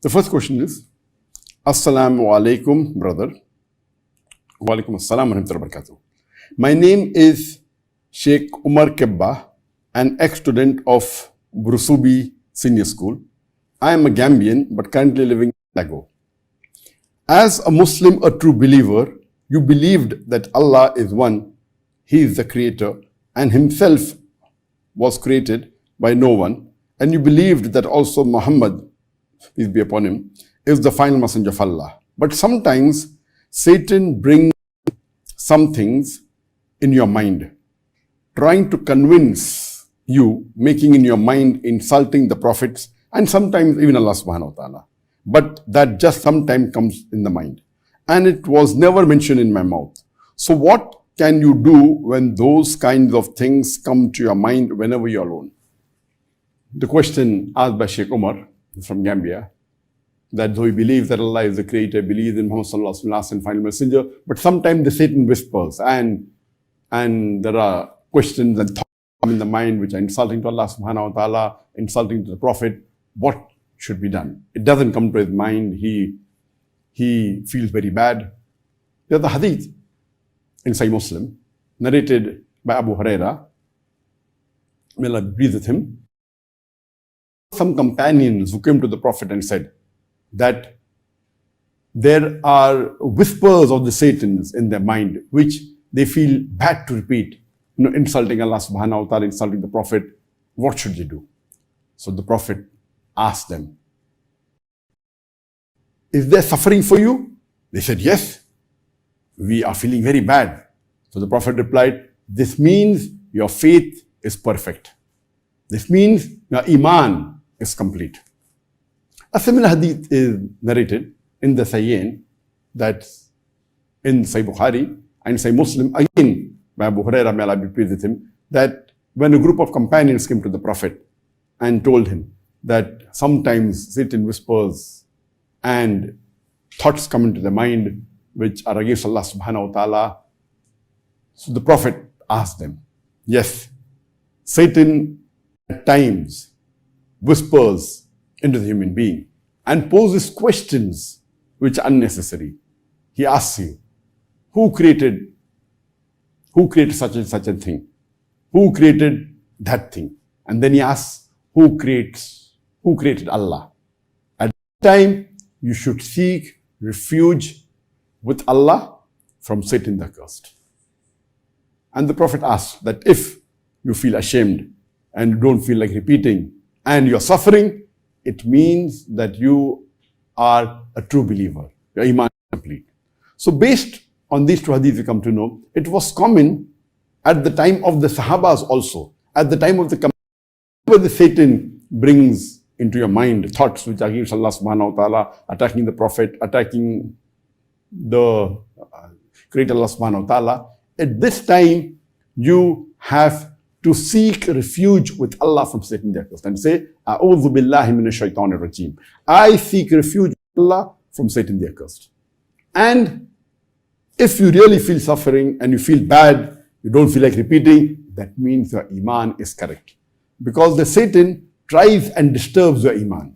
The first question is, Assalamu alaikum, brother. Wa alaikum assalam wa rahmatullahi wa barakatuh. My name is Sheikh Umar Kebba, an ex-student of Brusubi Senior School. I am a Gambian, but currently living in Lagos. As a Muslim, a true believer, you believed that Allah is one, He is the creator, and Himself was created by no one, and you believed that also Muhammad, peace be upon him, is the final messenger of Allah. But sometimes Satan brings some things in your mind, trying to convince you, making in your mind insulting the prophets and sometimes even Allah subhanahu wa ta'ala. But that just sometimes comes in the mind. And it was never mentioned in my mouth. So what can you do when those kinds of things come to your mind whenever you're alone? The question asked by Sheikh Umar from Gambia, that though he believes that Allah is the creator, believes in Muhammad sallallahu alaihi wasallam, last and final messenger, but sometimes the Satan whispers and there are questions and thoughts in the mind which are insulting to Allah subhanahu wa ta'ala, insulting to the Prophet. What should be done? It doesn't come to his mind. He feels very bad. There's a hadith in Sahih Muslim, narrated by Abu Huraira, may Allah be pleased with him. Some companions who came to the Prophet and said that there are whispers of the Satans in their mind which they feel bad to repeat, insulting Allah subhanahu wa ta'ala, insulting the Prophet. What should they do? So the Prophet asked them, is there suffering for you? They said, yes, we are feeling very bad. So the Prophet replied, this means your faith is perfect. This means your iman is complete. A similar hadith is narrated in the Sahihain, that's in Sahih Bukhari and Sahih Muslim, again by Abu Huraira, may Allah be pleased with him, that when a group of companions came to the Prophet and told him that sometimes Satan whispers and thoughts come into the mind which are against Allah subhanahu wa ta'ala. So the Prophet asked them, yes, Satan at times whispers into the human being and poses questions which are unnecessary. He asks you, who created such and such a thing? Who created that thing? And then he asks, who created Allah? At that time, you should seek refuge with Allah from Satan the accursed. And the Prophet asked that if you feel ashamed and you don't feel like repeating and you're suffering, it means that you are a true believer. Your iman is complete. So based on these two hadiths we come to know, it was common at the time of the Sahabas also, at the time of the whenever the Satan brings into your mind thoughts which are against Allah subhanahu wa ta'ala, attacking the Prophet, attacking the Creator Allah subhanahu wa ta'ala, at this time you have to seek refuge with Allah from Satan the accursed and say, A'udhu billahi minash shaitanir rajim. I seek refuge with Allah from Satan the accursed. And if you really feel suffering and you feel bad, you don't feel like repeating, that means your iman is correct. Because the Satan tries and disturbs your iman.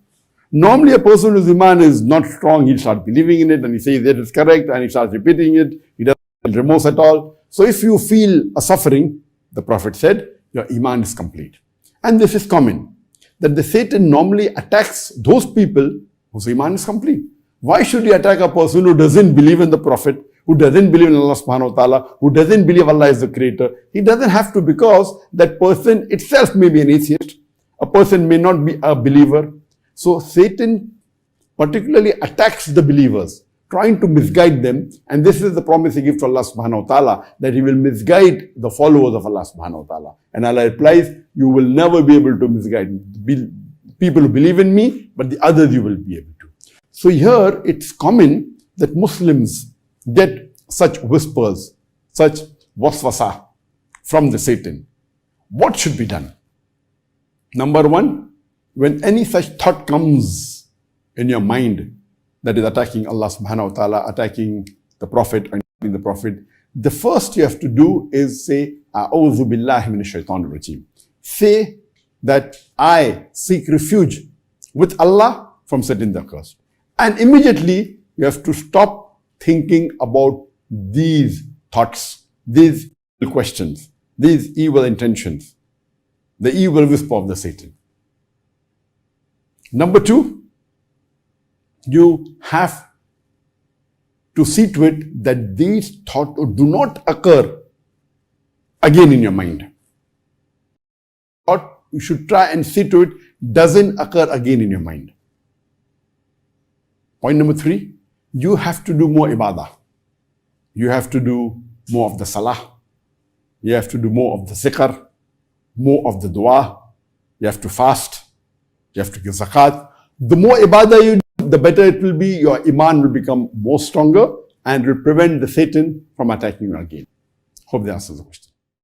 Normally a person whose iman is not strong, he'll start believing in it and he says that it's correct and he starts repeating it. He doesn't feel remorse at all. So if you feel a suffering, the Prophet said, your iman is complete. And this is common, that the Satan normally attacks those people whose iman is complete. Why should he attack a person who doesn't believe in the Prophet, who doesn't believe in Allah subhanahu wa ta'ala, who doesn't believe Allah is the creator? He doesn't have to, because that person itself may be an atheist. A person may not be a believer. So Satan particularly attacks the believers, trying to misguide them. And this is the promise he gives to Allah subhanahu wa ta'ala, that he will misguide the followers of Allah subhanahu wa ta'ala. And Allah replies, you will never be able to misguide people who believe in me, but the others you will be able to. So here it's common that Muslims get such whispers, such waswasa from the Satan. What should be done? Number one, when any such thought comes in your mind that is attacking Allah subhanahu wa ta'ala, attacking the Prophet, and the Prophet, the first you have to do is say, A'udhu billahi minash shaitanir rajim. Say that I seek refuge with Allah from setting the curse. And immediately you have to stop thinking about these thoughts, these questions, these evil intentions, the evil whisper of the Satan. Number two, you have to see to it that these thoughts do not occur again in your mind. Or you should try and see to it doesn't occur again in your mind. Point number three, you have to do more ibadah. You have to do more of the salah. You have to do more of the zikr, more of the dua. You have to fast. You have to give zakat. The more ibadah you do, the better it will be. Your iman will become more stronger and will prevent the Satan from attacking you again. Hope that answers the question.